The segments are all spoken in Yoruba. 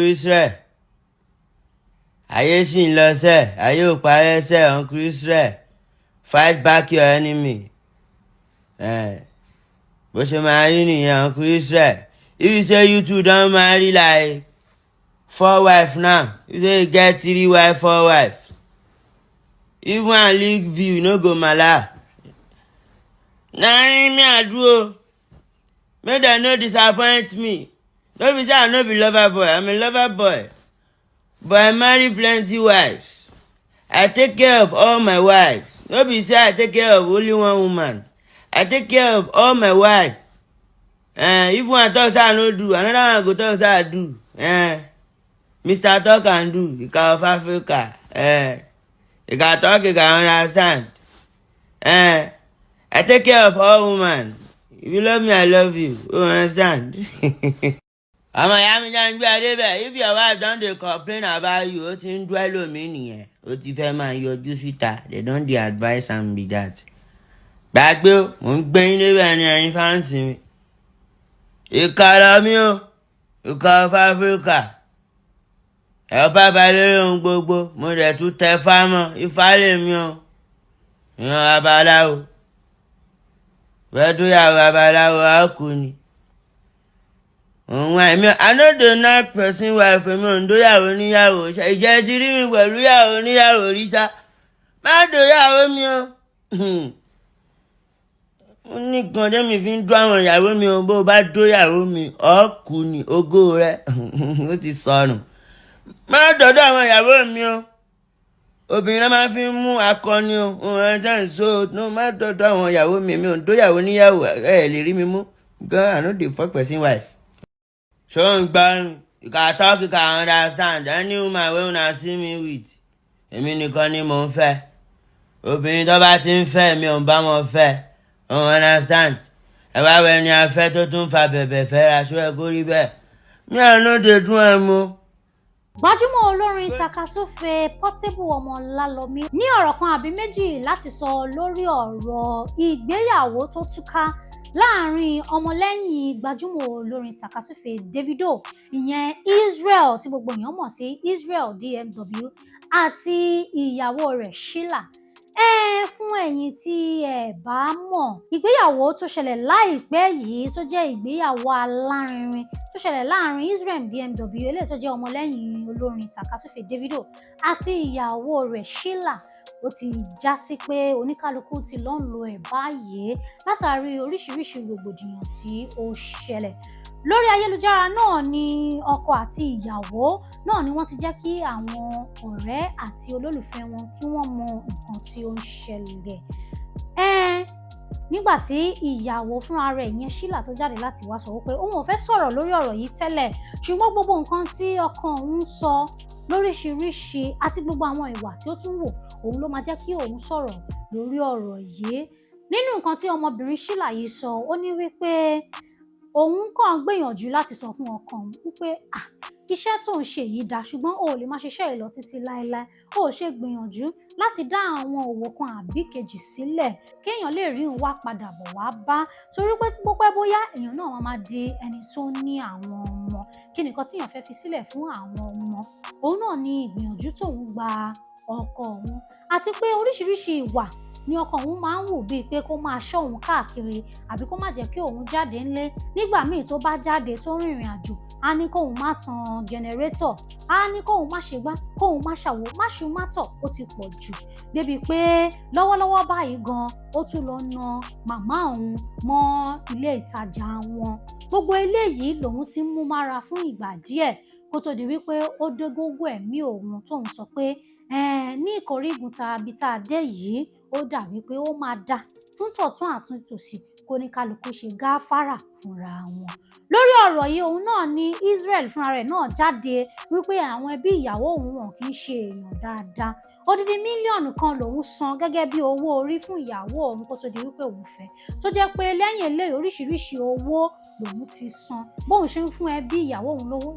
Isreal ayé sì ń lọ sẹ́, ayé ò parẹ́ sẹ́, Uncle Isreal fight back your enemy. Bó ṣe máa rí nìyẹn, Uncle Isreal. If you say you two don marry like 4 wives now, you say you get 3 wives, 4 wives, if one leak view no go mala. Na me I do o. Make dem no disappoint me. No be say I no be lover boy, I'm a lover boy. But I marry plenty wives. I take care of all my wives. No be say I take care of only one woman. I take care of all my wives. If one talk say I no do, another one go talk say I do. Mr. Talk and do, Ika of Africa. You can talk, you can understand. I take care of all women. If you love me, I love you. You understand? Ọmọ ìyá mi jẹ́ ń gbé adé bẹ́ẹ̀. If your wife don dey complain about you, ó ti ń dúẹ́ lómi nìyẹn. Ó ti fẹ́ máa yọjú síta. They don dey advise am be that. Gbàgbé o, mò ń gbé yín débẹ̀ ní ẹ̀yin fáǹsì mi. Ìkà lọ mí o, ìkà of Africa. Ẹ bá balẹ̀ ohun gbogbo, mo dẹ̀ tún tẹ fámọ́, ifá lè mi o. Ìran babaláwo. Fẹ́ tó yàwó babaláwo á kú ni. I no dey knack person wife mi ò ń dóyàwó níyàwó. Ìjẹ́ ti rí mi pẹ̀lú yàwó níyàwó rí sá. Má dóyàwó mi o. Ó ní nǹkan tẹ́mi fi ń dó àwọn ìyàwó mi o. Bó o bá dóyàwó mi, ọ́ kú ni ògo rẹ̀. Ó ti sọnù. Má dọ̀dọ̀ àwọn ìyàwó mi o. Obìnrin náà máa fi ń mú akọni o. Má dọ̀dọ̀ àwọn ìyàwó mi. Mi ò ń dóyàwó níyàwó. Ẹ lè rí mi mú. Girl, I no dey fuck person wife. So you can talk, you can understand. Any woman wey una see me with, èmi nìkan ni mò ń fẹ́. Obìnrin tó bá ti ń fẹ́ mi ò ń bá wọn fẹ́. You understand? Ẹ wá wẹ ni afẹ́ tó tún fa bẹ̀bẹ̀ fẹ́ ra ṣó ẹ kó rí bẹ́ẹ̀. Mi à no dey dún ẹ mú. Gbajúmọ̀ olórin takasúfè Portable Ọmọlálọmí ní ọ̀rọ̀ kan àbí méjì láti sọ lórí ọ̀rọ̀ ìgbéyàwó tó túká láàrin ọmọlẹ́yìn gbajúmọ̀ olórin takasúfè Davido, ìyẹn Isreal tí gbogbo èèyàn mọ̀ sí Isreal DMW, àti ìyàwó rẹ̀ Sheila. Fún ẹ̀yin tí ẹ bá mọ̀, ìgbéyàwó tó ṣẹlẹ̀ láìpẹ́ yìí tó jẹ́ ìgbéyàwó alárinrin tó ṣẹlẹ̀ láàrin Isreal DMW eléyìí tó jẹ́ ọmọlẹ́yìn olórin takasúfè Davido àti ìyàwó rẹ̀ Sheila, ó ti já sí pé oníkálukú ti lọ ń lo ẹ̀ báyìí látàrí oríṣiríṣi rògbòdìyàn tí ó ṣẹlẹ̀. Lórí ayélujára náà ni ọkọ àti ìyàwó náà ni wọ́n ti jẹ́ kí àwọn ọ̀rẹ́ àti olólùfẹ́ wọn kí wọ́n mọ nǹkan tí ó ń ṣẹlẹ̀. Nígbà tí ìyàwó fúnra rẹ̀ ìyẹn Sheila tó jáde láti wá sọ wípé òun ò fẹ́ sọ̀rọ̀ lórí ọ̀rọ̀ yìí tẹ́lẹ̀, ṣùgbọ́n gbogbo nǹkan tí ọkọ òun sọ lóríṣiríṣi àti gbogbo àwọn ìwà tí ó tún wò òun ló máa jẹ́ kí òun sọ̀rọ̀ lórí ọ̀rọ̀ yìí. Nínú nǹkan tí ọmọbìnrin Sheila yìí sọ, ó ní wípé òun kàn gbìyànjú láti sọ fún ọkọ òun wípé iṣẹ́ tó ń ṣe yìí dáa, ṣùgbọ́n o ò lè máa ṣiṣẹ́ yìí lọ títí láéláé. O ò ṣe gbìyànjú láti dá àwọn òwò kan àbí kejì sílẹ̀ kéèyàn lè rí òun wá padà bọ̀ wá bá, torí pé púpẹ́ bóyá èèyàn náà máa di ẹni tó ní àwọn ọmọ. Kí nìkan tíyàn fẹ́ fi sílẹ̀ fún àwọn ọmọ? Òun náà ni ìgbìyànjú tóun gba ọkọ òun, àti pé oríṣiríṣi ìwà ni ọkọ òun máa ń wù bíi pé kó máa ṣọ́ òun káàkiri àbí kó má jẹ́ kí òun jáde ńlé. Nígbà míì tó bá jáde tó rìnrìn àjò, á ní kóun má tan jẹnẹrétọ̀, á ní kóun má ṣe gbá, kóun má ṣàwo, má ṣu má tọ̀. Ó ti pọ̀ jù débi pé lọ́wọ́lọ́wọ́ báyìí gan ó tún lọ na màmá òun mọ́ ilé ìtajà wọn. Gbogbo eléyìí lòun ti ń mú mára fún ìgbà díẹ̀ kó tó di wípé ó dé gógó ẹ̀mí òun tóun sọ pé ní ìkórígun tàbí tá a dé yìí ó dàbí pé ó máa dá fún tọ̀tún àtúntòsì kó ní kálukú ṣe gáfárà fúnra wọn. Lórí ọ̀rọ̀ yìí òun náà ni Isreal fúnra rẹ̀ náà jáde wípé àwọn ẹbí ìyàwó òun wọn kì í ṣe èèyàn dáadáa. Odidi mílíọ̀nù kan lòun san gẹ́gẹ́ bí owó orí fún ìyàwó òun kó tó di wípé òun fẹ́, tó jẹ́ pé lẹ́yìn eléyìí oríṣiríṣi owó lòun ti san. Bóun ṣe ń fún ẹbí ìyàwó òun lówó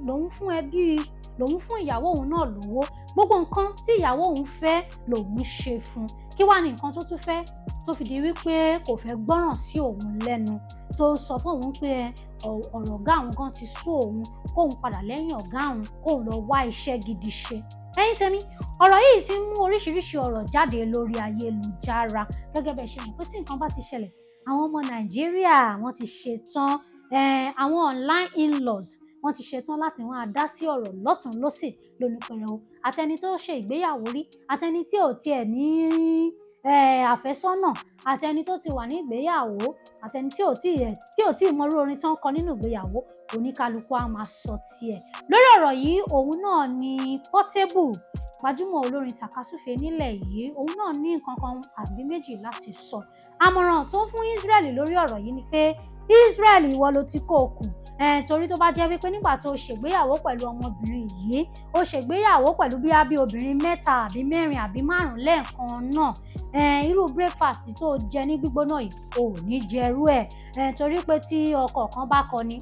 lòun fún ìyàwó òun náà lówó. Gbogbo nǹkan tí ìyàwó òun fẹ́ lòun ṣe fún. Kí wá ní nǹkan tó tún fẹ́ tó fi di wípé kò fẹ́ gbọ́ràn sí òun lẹ́nu, tó sọ fún òun pé ọ̀rọ̀ ọ̀gá àwọn gan ti sú òun kóun padà lẹ́yìn ọ̀gá àwọn kóun lọ wá iṣẹ́ gidi ṣe. ẹ̀yin tèmi ọ̀rọ̀ yìí ti mú oríṣiríṣi ọ̀rọ̀ jáde lórí ayélujára gẹ́gẹ́ bẹ́ẹ̀ ṣe mọ̀ pé tí nǹkan bá ti ṣẹlẹ̀ àwọn ọmọ Nàìjíríà wọ́n ti ṣetán àwọn online in-laws wọ́n ti ṣetán láti máa dá sí ọ̀rọ̀ lọ́tùn lósì lónìí pẹ̀rẹ̀ o àtẹni tó ṣe ìgbéyàwó rí àtẹni tí ò tiẹ̀ ní àfẹ́sọ́nà àtẹni tó ti wà ní ìgbéyàwó àtẹni tí ò tí ì mọrú orin tó ń kọ nínú ìgbéyàwó oníkálukú á máa sọ tiẹ̀ lórí ọ̀rọ̀ yìí. Òun náà ni Portable gbajúmọ̀ olórin tàkasúfèé nílẹ̀ yìí òun náà ní nǹkan kan àbí méjì láti sọ. Àmọ̀ràn tó fún Israel lórí ọ̀rọ̀ yìí ni pé Israel ìwọ ló ti kó okùn torí tó bá jẹ́ wípé nígbà tó ṣègbéyàwó pẹ̀lú ọmọbìnrin yìí ó ṣègbéyàwó pẹ̀lú bí obìnrin 3 àbí 4 àbí 5 lẹ́ẹ̀kan náà irú breakfast tó jẹ ní gbígbóná yìí ò ní jẹrú ẹ̀ torí pé tí ọkọ kan bá kọ ni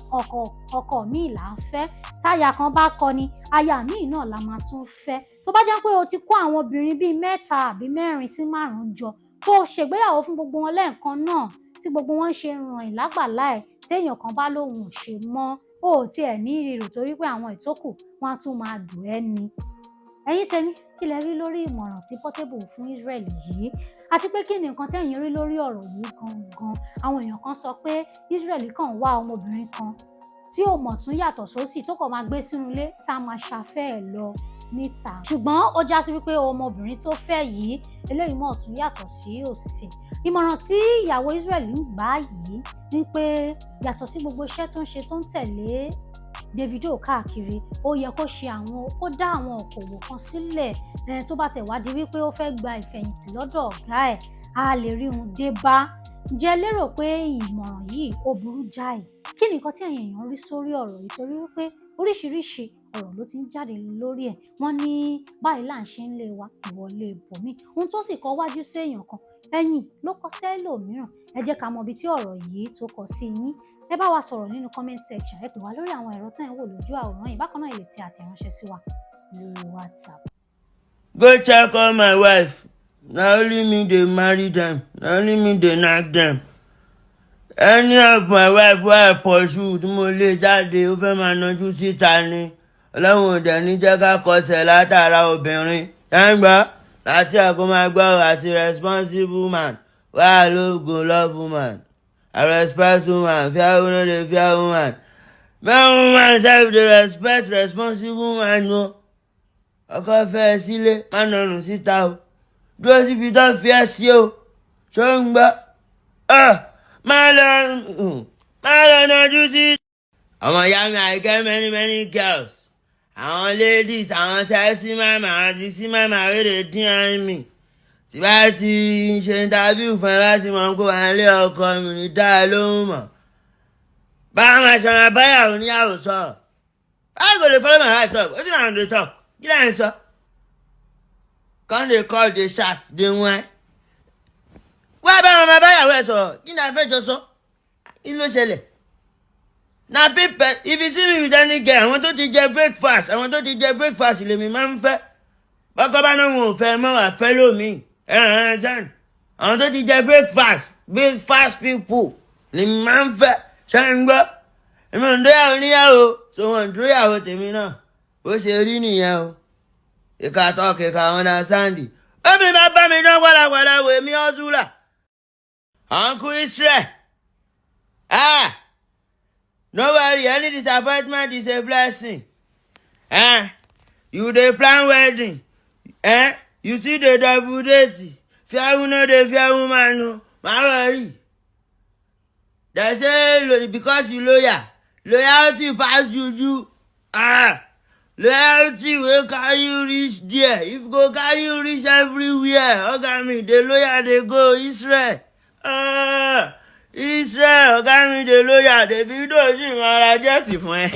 ọkọ míì là ń fẹ́ táyà kan bá kọ ni aya míì náà la máa tún fẹ́. Tó bá jẹ́ pé o ti kó àwọn obìnrin bíi 3 àbí 4 sí 5 jọ tó ṣègbéyàwó fún gbogbo wọn lẹ́ẹ̀kan náà tí gbogbo wọn ṣe ràn ìlágbàlá ẹ̀ téèyàn kan bá lóun ò ṣe mọ́ ó tiẹ̀ ní ìrò torí pé àwọn ìtókù wọn á tún máa dùn ẹ́ ni. ẹ̀yin tèmi kí lẹ rí lórí ìmọ̀ràn tí Portable fún Israel yìí àti pé kí ni nǹkan tẹ́yin rí lórí ọ̀rọ̀ yìí gangan. Àwọn èèyàn kan sọ pé Israel kàn wá ọmọbìnrin kan tí ò mọ̀ tún yàtọ̀ sósì tó kàn máa gbé sínú ilé tá a máa ṣàfẹ́ ẹ̀ lọ níta ṣùgbọ́n ó já sí wípé ọmọbìnrin tó fẹ́ yìí eléyìí mọ̀ tún yàtọ̀ sí òsì. Ìmọ̀ràn tí ìyàwó Israel ń gbà yìí ni pé yàtọ̀ sí gbogbo iṣẹ́ tó ń ṣe tó ń tẹ̀lé Davido káàkiri ó yẹ kó dá àwọn òkòwò kan sílẹ̀ tó bá tẹ̀ wá di wípé ó fẹ́ gba ìfẹ̀yìntì lọ́dọ̀ ọ̀gá ẹ̀ á lè rí un dé bá. Ǹjẹ́ lérò pé ìmọ̀ràn yìí ó burú jáì? Kí ni nǹkan tí ẹ̀yin èèyàn rí sórí ọ̀rọ̀ yìí torí wípé oríṣiríṣi ọ̀rọ̀ ló ti ń jáde lórí ẹ̀. Wọ́n ní báyìí là ń ṣe ń lé wa ìwọlé ibòmíì ohun tó sì kọ wájú sí èèyàn kan ẹ̀yìn ló kọ sẹ́lòmíràn. Ẹ jẹ́ ká mọ ibi tí ọ̀rọ̀ yìí tó kọ sí yín. Ẹ bá wa sọ̀rọ̀ nínú comment section ẹ pè wá lórí àwọn ẹ̀rọ tẹ́ ẹ̀ ń wò lójú àwòrán yìí bákan náà ẹ lè tẹ àtẹ̀ránṣẹ́ sí wa lórí WhatsApp. Go check on my wife. Na only me dey marry them. Na only me dey knack them. Any of my wife wey I pursue tí mo lé jáde ó fẹ́ máa nájú síta ni. Ọlọ́run ò dẹ̀ ní jẹ́ ká kọsẹ̀ látara obìnrin. Ṣẹ́ńgbọ́ láti àgọ́ máa gbọ́ àti responsible man. Why I no go love woman? I respect woman. Fair woman dey fair woman. Fair woman sef dey respect responsible man o. Ọkọ fẹ́ sílé má nọrùn síta o. Dúró síbi tó fi ẹ́ sí o. Ṣẹ́ńgbọ́ má lọ nájú sí. Ọmọ ìyá mi I get many girls. Àwọn ladies, àwọn sexy mama, àwọn disi mama wey dey dín mi. Tí bá ti ṣe interview fún ẹ láti mọ̀ pé wà nílé ọkọ mi ní dá lóhùn mọ̀. Báwo máa ṣe máa báyàwó níyàwó sọ? Báwo kò lè follow my life talk? Wetin I dey talk? Kí lẹ́yìn sọ? Come dey call dey shout dey whine. Wá báwo máa báyàwó ẹ sọ̀rọ̀? Kí ni a fẹ́ jọ sọ? Kí ló ṣẹlẹ̀? Na people if you see me with any girl àwọn tó ti jẹ breakfast lèmi máa ń fẹ́. Bọ́kọ́ bá náà wọn ò fẹ́ mọ́ wà fẹ́ lómi. Àwọn tó ti jẹ breakfast people lèmi máa ń fẹ́. Ṣé ń gbọ́? Èmi ò ń dóyàwó níyàwó so wọn ń dóyàwó tèmi náà. Bó ṣe rí nìyẹn o. Ìka talk ìka understand. Omi máa bá mi dán wàlàwàlà wò èmi ọ́zúlà. Uncle Isreal. No worry, any disappointment is a blessing. You dey plan wedding. You see the double date. Fair woman dey fair woman no. Ma worry. They say because you loyal. Loyalty pass juju. Loyalty will carry you reach there. If go carry you reach everywhere. Oga mi dey loyal dey go Isreal. Isreal ọ̀gá mi dey loyal Davido sì máa ra jẹ́ẹ̀tì fún ẹ.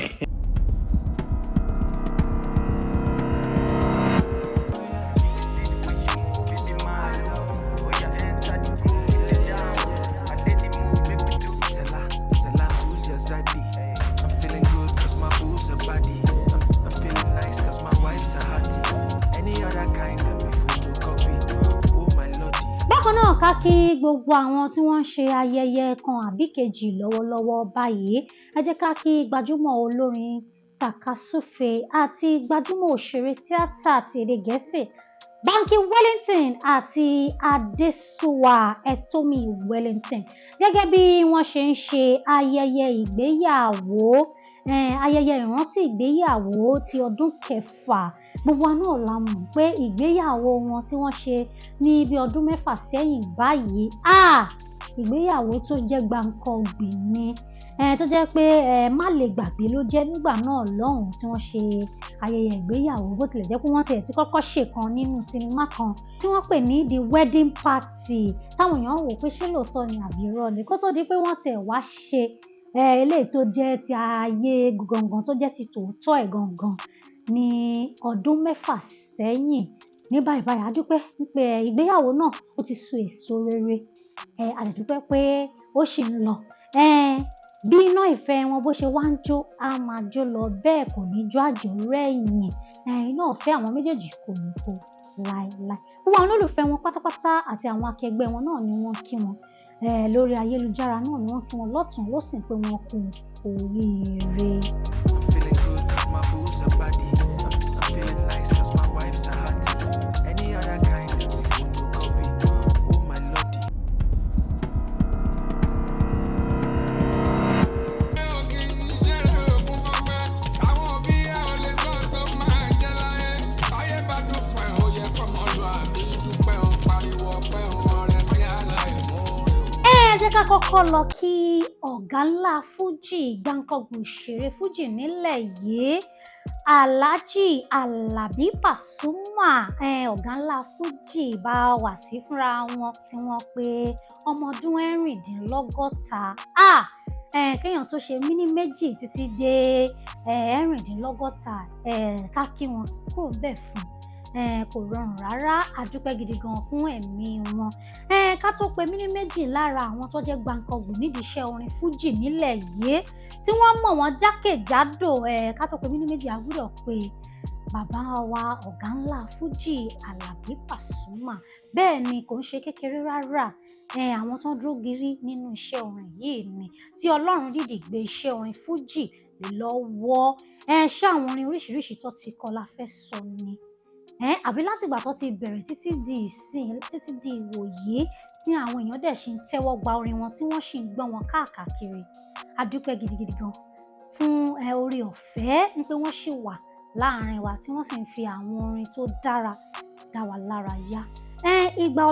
Bákan náà ká kí gbogbo àwọn tí wọ́n ń ṣe ayẹyẹ kan àbí kejì lọ́wọ́lọ́wọ́ báyìí. Ẹ jẹ́ ká kí gbajúmọ̀ olórin tàkasúfè àti gbajúmọ̀ òṣèré tíátà ti èdè Gẹ̀ẹ́sì Banky Wellington àti Adesuwa Etomi Wellington gẹ́gẹ́ bí wọ́n ṣe ń ṣe ayẹyẹ ìgbéyàwó ayẹyẹ ìrántí ìgbéyàwó ti ọdún kẹfà. Gbogbo wa náà la mọ̀ pé ìgbéyàwó wọn tí wọ́n ṣe ní bí ọdún 6 sẹ́yìn báyìí ìgbéyàwó tó jẹ́ gbàǹkangbì ni tó jẹ́ pé má lè gbàgbé ló jẹ́ nígbà náà lọ́hùn tí wọ́n ṣe ayẹyẹ ìgbéyàwó, bó tilẹ̀ jẹ́ pé wọ́n tiẹ̀ ti kọ́kọ́ ṣèkan nínú sinimá kan tí wọ́n pè ní The Wedding Party táwọn èèyàn wò pé ṣé lóòótọ́ ni àbí irọ́ ni, kó tó di pé wọ́n tiẹ̀ wá ṣe eléyìí tó jẹ́ ti ayé gangan tó jẹ́ ti tòótọ́ ẹ̀ gangan ní ọdún 6 sẹ́yìn. Ní báyìí a dúpẹ́ pé ìgbéyàwó náà ó ti so èso rere, a dẹ̀ dúpẹ́ pé ó ṣì ń lọ. Bí iná ìfẹ́ wọn bó ṣe wá ń jó á máa jó lọ bẹ́ẹ̀ kò ní jó àjórẹ̀yìn. Iná ìfẹ́ àwọn méjèèjì kò ní kó láéláé. Gbogbo àwọn olólùfẹ́ wọn pátápátá àti àwọn akẹgbẹ́ wọn náà ni wọ́n kí wọn lórí ayélujára náà ni wọ́n kí wọn lọ́tùn lósìn pé wọ́n kú oríire. Jẹ́ ká kọ́kọ́ lọ kí ọ̀gá ńlá fújì gbàǹkangbì òṣèré fújì nílẹ̀ yìí Alhaji Alabi Pasuma ọ̀gá ńlá fújì bá wà sí fúnra wọn tí wọ́n pé ọmọ ọdún 66. Kéèyàn tó ṣe míní méjì títí dé 66 ká kí wọn kúrò bẹ́ẹ̀ fún kò rọrùn rárá. A dúpẹ́ gidi gan fún ẹ̀mí wọn. Ká tó pe míní méjì lára àwọn tó jẹ́ gbàǹkangbì nídìí iṣẹ́ orin fújì nílẹ̀ yìí tí wọ́n mọ̀ wọ́n jákèjádò. Ká tó pe míní méjì a gbọ́dọ̀ pé bàbá wa ọ̀gá ńlá fújì Alabi Pasuma. Bẹ́ẹ̀ ni kò ń ṣe kékeré rárá. Àwọn tó ń dúró gírí nínú iṣẹ́ orin yìí ni tí Ọlọ́run dìdì gbé iṣẹ́ orin fújì lọ́wọ́. Ṣé àwọn orin oríṣiríṣi tó ti kọ la fẹ́ sọ ni? Àbí látìgbà tó ti bẹ̀rẹ̀ títí di ìsìn títí di ìwòyí tí àwọn èèyàn dẹ̀ ṣì ń tẹ́wọ́ gba orin wọn tí wọ́n ṣì ń gbọ́ wọn káàkiri. A dúpẹ́ gidigidi gan fún oore ọ̀fẹ́ ní pé wọ́n ṣì wà láàrin wa tí wọ́n sì ń fi àwọn orin tó dára dá wa lára yá. Ìgbà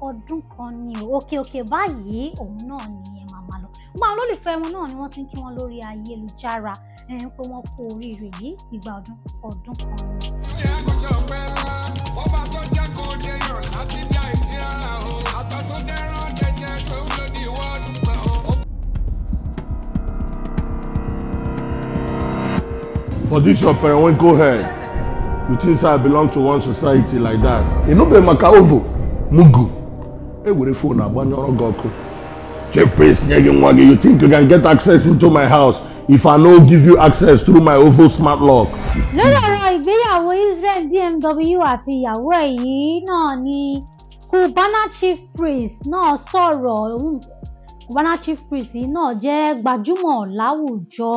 ọdún kan ni òkè báyìí òun náà ni ẹ máa lọ. Gbogbo àwọn olólùfẹ́ wọn náà ni wọ́n ti ń kí wọn lórí ayélujára pé wọ́n kú oríire yìí ìgbà ọdún kan ni. For this your periwinkle head, you think say I belong to one society like that? You know be Makaovo, Mugu. Hey, with the phone, Abanyoro Goku. Chepes nyegi mwagi, you think you can get access into my house if I no give you access through my OVO smart lock? Lórí ọ̀rọ̀ ìgbéyàwó Isreal DMW àti ìyàwó ẹ̀ yìí náà ni Cubana Chief Priest náà sọ̀rọ̀. Cubana Chief Priest náà jẹ́ gbajúmọ̀ láwùjọ.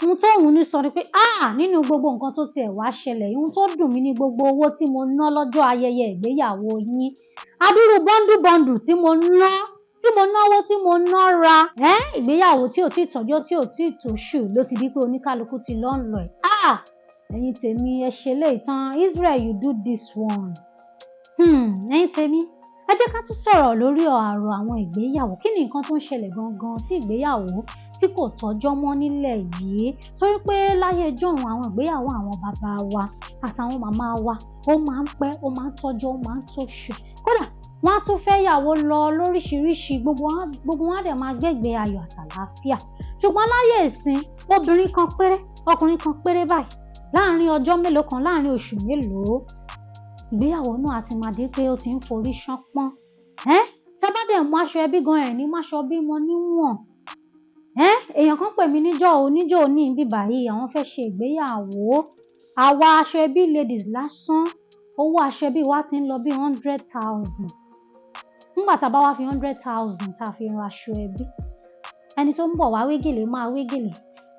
Ohun tó wù ní sọ ni pé nínú gbogbo nǹkan tó tiẹ̀ wá ṣẹlẹ̀, ohun tó dùn mí ní gbogbo owó tí mo ná lọ́jọ́ ayẹyẹ ìgbéyàwó yín, adúrú bọ́ndù tí mo náwó tí mo ná ra ìgbéyàwó tí ò tí tọ́jọ́ tí ò tí tóṣù ló ti di pé oníkálukú ti lọ ń lọ ẹ̀. Ẹ̀yin tèmi ẹ ṣe léyìí tán, Israel you do this one. Ẹ̀yin tèmi ẹ jẹ́ ká tún sọ̀rọ̀ lórí ọ̀rọ̀ àwọn ìgbéyàwó. Kí ni nǹkan tó ń ṣẹlẹ̀ gangan tí ìgbéyàwó tí kò tọ́jọ́ mọ́ nílẹ̀ yìí? Torí pé láyé jọ̀hún àwọn ìgbéyàwó àwọn bàbá wa àtàwọn màmá wa ó máa ń pẹ́, ó máa ń tọ́jọ́, ó máa ń tóṣù. Kódà wọ́n á tún fẹ́ yàwó lọ lóríṣiríṣi, gbogbo wọn á dẹ̀ máa gbégbé ayọ̀ àtàlàáfíà. Ṣùgbọ́n láyé ìsìn obìnrin kan péré, ọkùnrin kan péré báyìí láàárín ọjọ́ mélòó kan, láàárín oṣù mélòó, ìgbéyàwó náà àti máa dé pé ó ti ń forí ṣánpọ́n. Tá bá dẹ̀ mú aṣọ ẹbí gan ẹ̀ ní máṣọ bímọ níwọ̀n. Èèyàn kan pè mí níjọ́ òní bíbà yìí, àwọn fẹ́ ṣe ìgbéyàwó. Àwa aṣọ ẹbí ladies lásán, owó aṣọ ẹbí wa ti ń lọ bí 100,000. nígbà tá a bá wá fi 100,000 tá a fi ra aṣọ ẹbí ẹni tó ń bọ̀ wá wégèlè máa wégèlè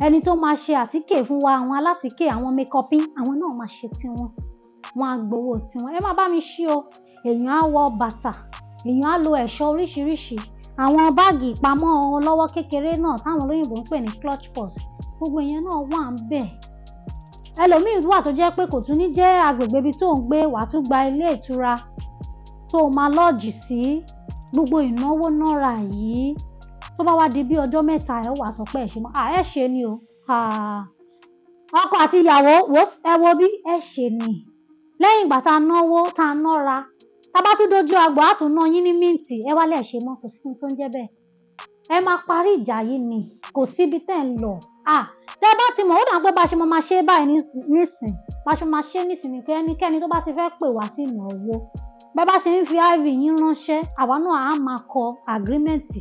ẹni tó máa ṣe àtíkè fún wa àwọn alátìkè àwọn makeup-in àwọn náà máa ṣe tiwọn wọn á gbowó tiwọn ẹ má bá mi ṣí o èèyàn á wọ bàtà èèyàn á lo ẹ̀ṣọ́ oríṣiríṣi àwọn báàgì ìpamọ́ ọlọ́wọ́ kékeré náà táwọn olóyìnbó ń pè ní clutch purse gbogbo ìyẹn náà wà ń bẹ̀ ẹlòmíì wà tó jẹ́ pé kò tún ní jẹ́ agbègbè ibi tó ń gbé wàá tún gba ilé ìtura tó máa lọ́ọ̀jì sí gbogbo ìnáwó náírà yìí tó bá wá di bí ọjọ́ mẹ́ta ẹ̀ wà sọ pé ẹ̀ ṣe mọ́ ẹ̀ ṣe ni o ọkọ àti ìyàwó ẹ wo bí ẹ̀ ṣe ni lẹ́yìn ìgbà tá a náwó tá a nọ́ra tá a bá tún dojú àgbà á tún ná yín ní míǹtì ẹ wálé ẹ̀ ṣe mọ́ kò sí tó ń jẹ́ bẹ́ẹ̀ ẹ máa parí ìjà yìí ni kò síbi tẹ́ ń lọ tẹ́ bá ti mọ̀ ó dà pé bá a ṣe máa ṣe báyìí nísìn bá a ṣe máa ṣe nísìn ni pé ẹnikẹ́ni tó bá ti fẹ́ pè wá sí ìnáwó bẹ́ẹ̀ bá ṣe ń fi iv yín ránṣẹ́ àwa náà á máa kọ àgírímẹ̀ǹtì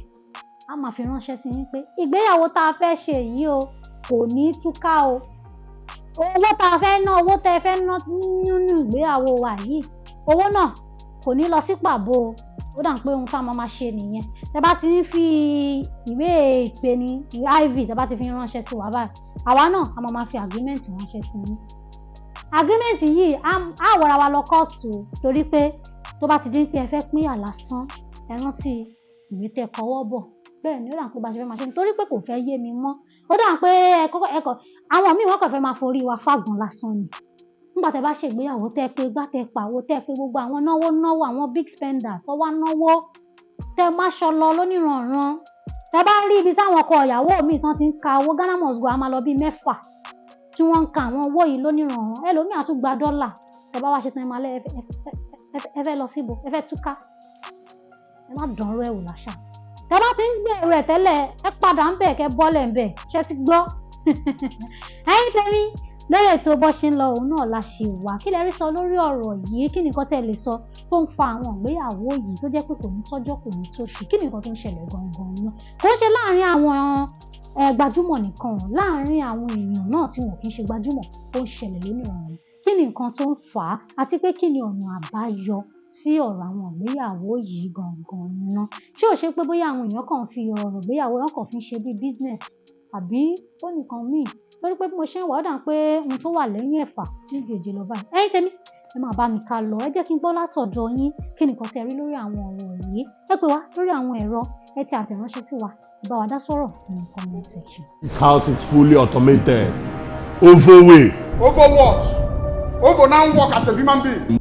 á máa fi ránṣẹ́ sí yín pé ìgbéyàwó tá a fẹ́ ṣe yìí o kò ní túká o owó tá a fẹ́ ná owó tẹ́ ẹ fẹ́ ná nínú ìgbéyàwó wa yìí owó náà kò ní lọ sí pàbó o ó dà pé ohun tá a máa ṣe nìyẹn tẹ́ bá ti ń fi ìwé ìpè ní iv tẹ́ bá ti fi ránṣẹ́ sí wa báyìí àwa náà a máa fi agreement ránṣẹ́ sí yín agreement yìí á wọra wa lọ kóòtù torí pé tó bá ti dín pé ẹ fẹ́ pín àlásán ẹ rántí ìwé tẹ́ kọwọ́ bọ̀ bẹ́ẹ̀ ni ó dà pé bá ṣe fẹ́ máa ṣe nítorí pé kò fẹ́ yé mi mọ́ ó dà pé ẹ̀kọ́ àwọn míì wọ́n kàn fẹ́ máa forí wa fàgùn lásán ni nígbà tẹ́ bá ṣègbéyàwó tẹ́ pé gbá tẹ́ pàwó tẹ́ pé gbogbo àwọn náwó àwọn big spenders ọwọ́ náwó tẹ́ máṣọ lọ lóníranran tẹ́ bá rí ibi táwọn ọkọ ìyàwó mi tán ti ń ka owó Ghana must go a máa lọ bíi 6 tí wọ́n ń ka àwọn owó yìí lóníranran ẹlòmíì á tún gba dọ́là tẹ́ bá wá ṣe tán ẹ máa lẹ́ ẹ fẹ́ lọ síbo ẹ fẹ́ túká ẹ má dánrú ẹ̀ wò láṣà tẹ́ bá ti ń gbé ẹ̀rọ ẹ̀ tẹ́lẹ̀ ẹ padà ń bẹ̀ kẹ́ bọ́lẹ̀ ń bẹ̀ ṣẹ́ ti gbọ́ ẹ̀yin tẹ́mi lórí ètò bó ṣe ń lọ òun náà la ṣe wà kí lẹ rí sọ lórí ọ̀rọ̀ yìí kí nìkan tẹ́ lè sọ tó ń fa àwọn ìgbéyàwó yìí tó jẹ́ pé kò ní tọ́jọ́ kò ní tóṣù kí nìkan tó ń ṣẹlẹ̀ gangan náà kò ń ṣe láàárín àwọn gbajúmọ̀ nìkan láàárín àwọn èèyàn náà tí wọn kì í ṣe gbajúmọ̀ ó ń ṣẹlẹ̀ lónìí ọ̀run kí ni nǹkan tó ń fà á àti pé kí ni ọ̀nà àbáyọ sí ọ̀rọ̀ àwọn ìgbéyàwó yìí gangan náà ṣé ò ṣe pé bóyá àwọn èèyàn kàn fi ọ̀rọ̀ ìgbéyàwó wọn kàn fi ń ṣe bí business àbí ó nìkan míì torí pé bí mo ṣe ń wà ó dà pé ohun tó wà lẹ́yìn ẹ̀fà tí ń gèjè lọ báyìí ẹ̀yin tèmi ẹ máa bá mi ká lọ ẹ jẹ́ kí n gbọ́ látọ̀dọ̀ yín kí nìkan tẹ́ rí lórí àwọn ọ̀rọ̀ yìí ẹ pè wá lórí àwọn ẹ̀rọ ẹ ti àtẹ̀ránṣẹ́ sí wa bá wa dá sọ̀rọ̀ ní comment section. This house is fully automated. Over way. Over what? Over now work as a human being.